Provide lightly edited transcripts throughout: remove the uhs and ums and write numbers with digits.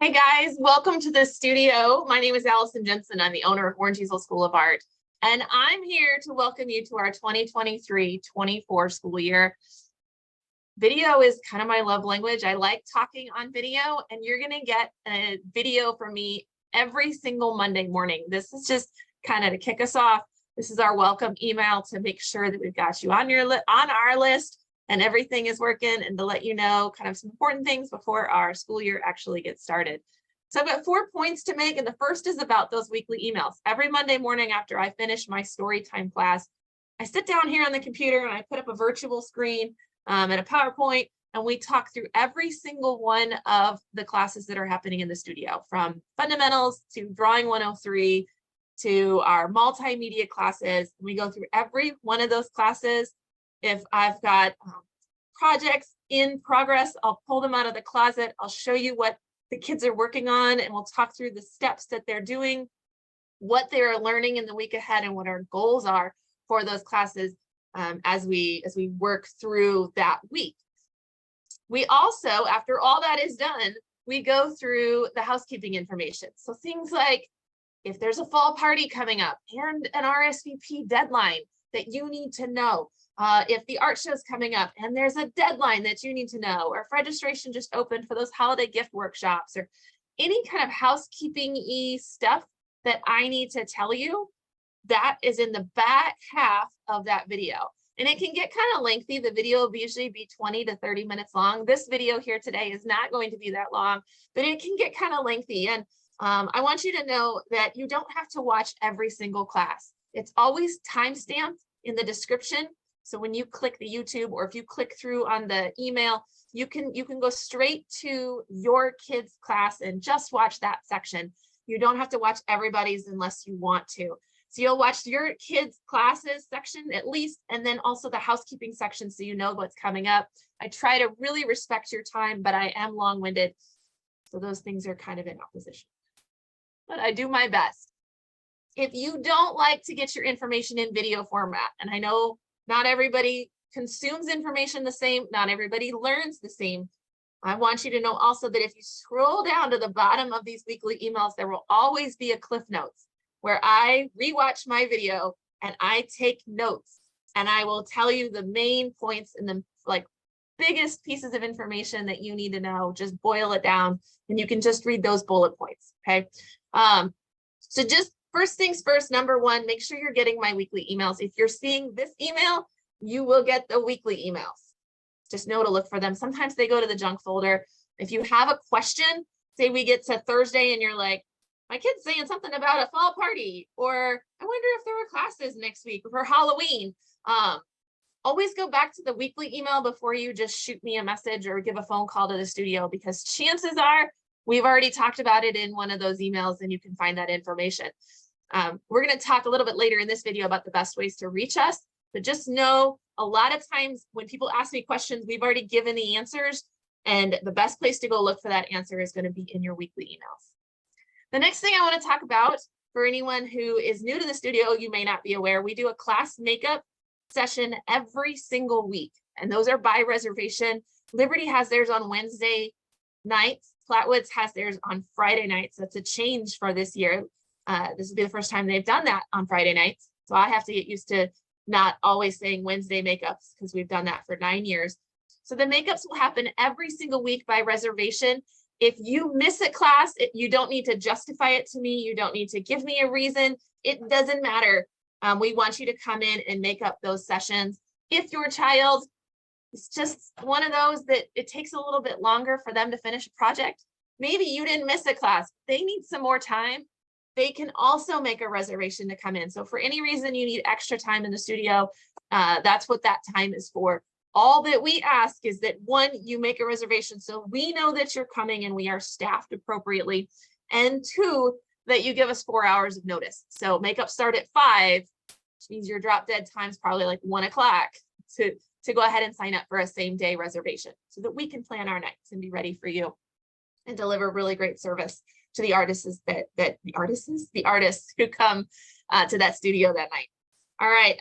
Hey guys, welcome to the studio. My name is Allison Jensen. I'm the owner of Orange Easel School of Art, and I'm here to welcome you to our 2023-24 school year. Video is kind of my love language. I like talking on video, and you're going to get a video from me every single Monday morning. This is just kind of to kick us off. This is our welcome email to make sure that we've got you on our list and everything is working, and to let you know kind of some important things before our school year actually gets started. So I've got 4 points to make, and the first is about those weekly emails. Every Monday morning after I finish my story time class, I sit down here on the computer and I put up a virtual screen and a PowerPoint, and we talk through every single one of the classes that are happening in the studio, from fundamentals to drawing 103 to our multimedia classes. We go through every one of those classes. If I've got projects in progress, I'll pull them out of the closet. I'll show you what the kids are working on, and we'll talk through the steps that they're doing, what they're learning in the week ahead, and what our goals are for those classes as we work through that week. We also, after all that is done, we go through the housekeeping information. So things like if there's a fall party coming up and an RSVP deadline that you need to know. If the art show is coming up and there's a deadline that you need to know, or if registration just opened for those holiday gift workshops, or any kind of housekeeping-y stuff that I need to tell you, that is in the back half of that video. And it can get kind of lengthy. The video will usually be 20 to 30 minutes long. This video here today is not going to be that long, but it can get kind of lengthy. And I want you to know that you don't have to watch every single class. It's always timestamped in the description. So when you click the YouTube, or if you click through on the email, you can go straight to your kid's class and just watch that section. You don't have to watch everybody's unless you want to. So you'll watch your kids' classes section at least, and then also the housekeeping section, so you know what's coming up. I try to really respect your time, but I am long-winded. So those things are kind of in opposition, but I do my best. If you don't like to get your information in video format, and I know not everybody consumes information the same, not everybody learns the same, I want you to know also that if you scroll down to the bottom of these weekly emails, there will always be a Cliff Notes where I rewatch my video and I take notes, and I will tell you the main points and the biggest pieces of information that you need to know. Just boil it down, and you can just read those bullet points. Okay. So just first things first, number one, make sure you're getting my weekly emails. If you're seeing this email, you will get the weekly emails. Just know to look for them. Sometimes they go to the junk folder. If you have a question, say we get to Thursday and you're like, my kid's saying something about a fall party, or I wonder if there are classes next week for Halloween. Always go back to the weekly email before you just shoot me a message or give a phone call to the studio, because chances are we've already talked about it in one of those emails and you can find that information. We're going to talk a little bit later in this video about the best ways to reach us, but just know a lot of times when people ask me questions, we've already given the answers, and the best place to go look for that answer is going to be in your weekly emails. The next thing I want to talk about, for anyone who is new to the studio, you may not be aware, we do a class makeup session every single week, and those are by reservation. Liberty has theirs on Wednesday nights. Flatwoods has theirs on Friday nights. That's a change for this year. This will be the first time they've done that on Friday nights. So I have to get used to not always saying Wednesday makeups, because we've done that for 9 years. So the makeups will happen every single week by reservation. If you miss a class, you don't need to justify it to me. You don't need to give me a reason. It doesn't matter. We want you to come in and make up those sessions. If your child is just one of those that it takes a little bit longer for them to finish a project, maybe you didn't miss a class, they need some more time, they can also make a reservation to come in. So for any reason you need extra time in the studio, that's what that time is for. All that we ask is that, one, you make a reservation so we know that you're coming and we are staffed appropriately, and two, that you give us 4 hours of notice. So makeup start at 5, which means your drop dead time's probably like 1 o'clock to go ahead and sign up for a same day reservation, so that we can plan our nights and be ready for you and deliver really great service to the artists who come to that studio that night. All right.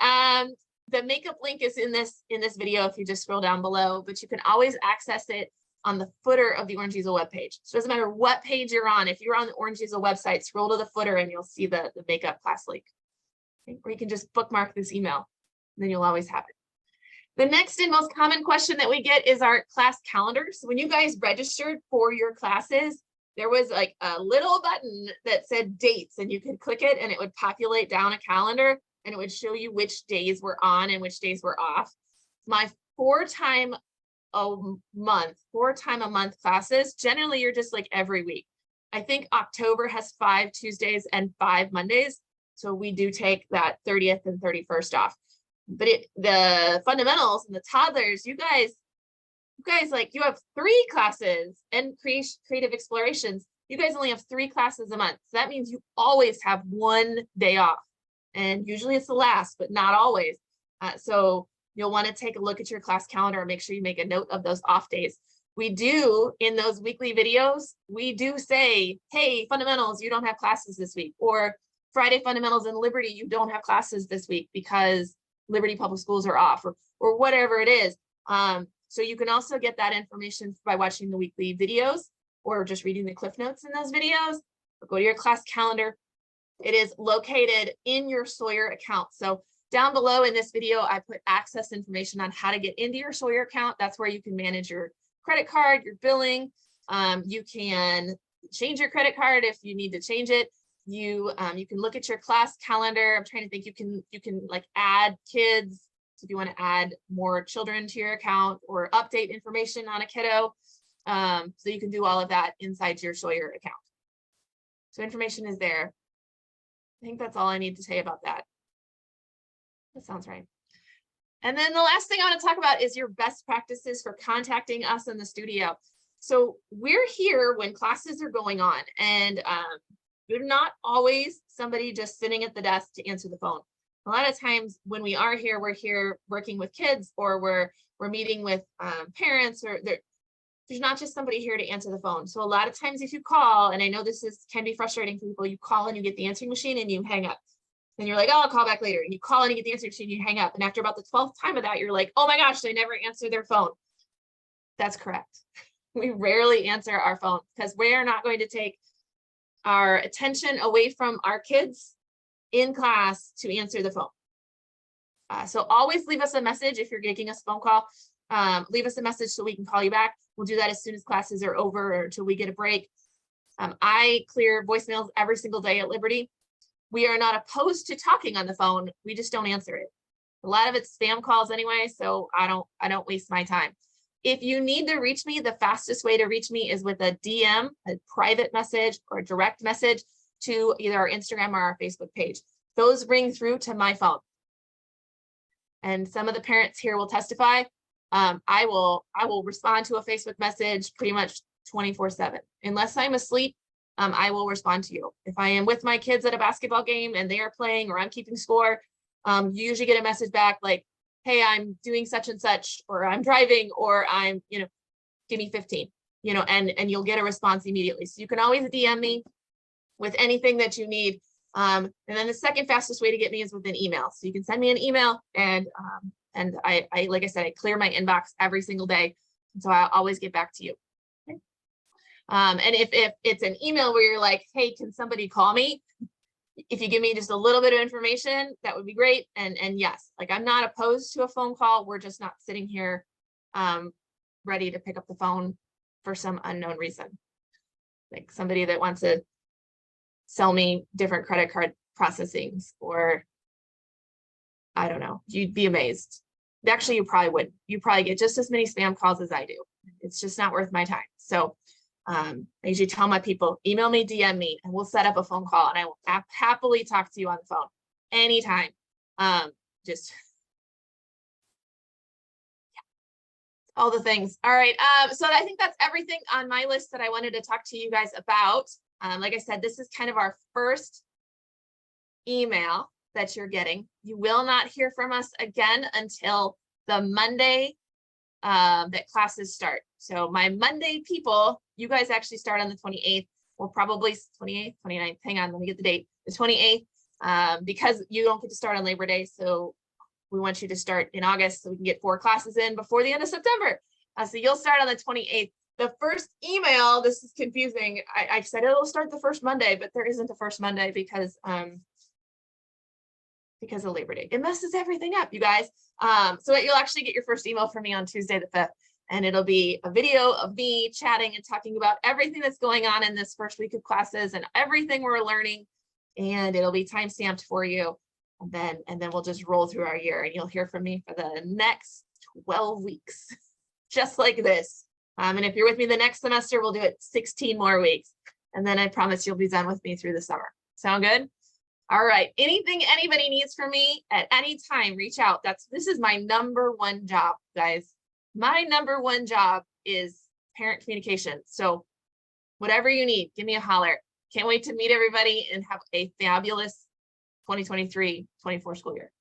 The makeup link is in this video if you just scroll down below, but you can always access it on the footer of the Orange Easel webpage. So it doesn't matter what page you're on. If you're on the Orange Easel website, scroll to the footer and you'll see the makeup class link. Okay? Or you can just bookmark this email, and then you'll always have it. The next and most common question that we get is our class calendar. So when you guys registered for your classes, there was like a little button that said dates, and you could click it and it would populate down a calendar and it would show you which days were on and which days were off. My 4 times a month classes, generally you're just like every week. I think October has 5 Tuesdays and 5 Mondays. So we do take that 30th and 31st off. But the fundamentals and the toddlers, you guys like, you have 3 classes, and creative explorations. You guys only have 3 classes a month. So that means you always have 1 day off, and usually it's the last, but not always. So you'll want to take a look at your class calendar and make sure you make a note of those off days. We do, in those weekly videos, we do say, hey, fundamentals, you don't have classes this week, or Friday fundamentals and Liberty, you don't have classes this week because Liberty Public Schools are off, or whatever it is. So you can also get that information by watching the weekly videos or just reading the cliff notes in those videos, or go to your class calendar. It is located in your Sawyer account. So down below in this video, I put access information on how to get into your Sawyer account. That's where you can manage your credit card, your billing. You can change your credit card if you need to change it. You can look at your class calendar. I'm trying to think, you can like add kids. So if you want to add more children to your account or update information on a kiddo. So you can do all of that inside your Sawyer account. So information is there. I think that's all I need to say about that. That sounds right. And then the last thing I want to talk about is your best practices for contacting us in the studio. So we're here when classes are going on, and we're not always somebody just sitting at the desk to answer the phone. A lot of times when we are here, we're here working with kids, or we're meeting with parents, or there's not just somebody here to answer the phone. So a lot of times if you call, and I know this can be frustrating for people, you call and you get the answering machine and you hang up. And you're like, oh, I'll call back later. And you call and you get the answering machine, you hang up. And after about the 12th time of that, you're like, oh my gosh, they never answer their phone. That's correct. We rarely answer our phone because we're not going to take our attention away from our kids in class to answer the phone. So always leave us a message if you're getting us a phone call. Leave us a message so we can call you back. We'll do that as soon as classes are over or until we get a break. I clear voicemails every single day at Liberty. We are not opposed to talking on the phone. We just don't answer it. A lot of it's spam calls anyway, so I don't waste my time. If you need to reach me, the fastest way to reach me is with a DM, a private message, or a direct message to either our Instagram or our Facebook page. Those ring through to my phone. And some of the parents here will testify. I will respond to a Facebook message pretty much 24/7. Unless I'm asleep, I will respond to you. If I am with my kids at a basketball game and they are playing, or I'm keeping score, you usually get a message back like, hey, I'm doing such and such, or I'm driving, or I'm, give me 15, and you'll get a response immediately. So you can always DM me with anything that you need. And then the second fastest way to get me is with an email. So you can send me an email, and I like I said, I clear my inbox every single day. And so I'll always get back to you. Okay? And if it's an email where you're like, hey, can somebody call me? If you give me just a little bit of information, that would be great. And yes, like, I'm not opposed to a phone call. We're just not sitting here ready to pick up the phone for some unknown reason. Like somebody that wants to sell me different credit card processings, or I don't know, you'd be amazed. Actually, you probably wouldn't. You probably get just as many spam calls as I do. It's just not worth my time. So I usually tell my people, email me, DM me, and we'll set up a phone call, and I will happily talk to you on the phone anytime. Just all the things. All right. So I think that's everything on my list that I wanted to talk to you guys about. Like I said, this is kind of our first email that you're getting. You will not hear from us again until the Monday that classes start. So my Monday people, you guys actually start on the 28th. We'll probably 28th, 29th. Hang on, let me get the date. The 28th, because you don't get to start on Labor Day. So we want you to start in August so we can get 4 classes in before the end of September. So you'll start on the 28th. The first email, this is confusing. I said it'll start the first Monday, but there isn't a first Monday because of Labor Day. It messes everything up, you guys. So you'll actually get your first email from me on Tuesday the 5th, and it'll be a video of me chatting and talking about everything that's going on in this first week of classes and everything we're learning, and it'll be time stamped for you. And then we'll just roll through our year, and you'll hear from me for the next 12 weeks, just like this. And if you're with me the next semester, we'll do it 16 more weeks. And then I promise you'll be done with me through the summer. Sound good? All right. Anything anybody needs from me at any time, reach out. This is my #1 job, guys. My #1 job is parent communication. So whatever you need, give me a holler. Can't wait to meet everybody and have a fabulous 2023-24 school year.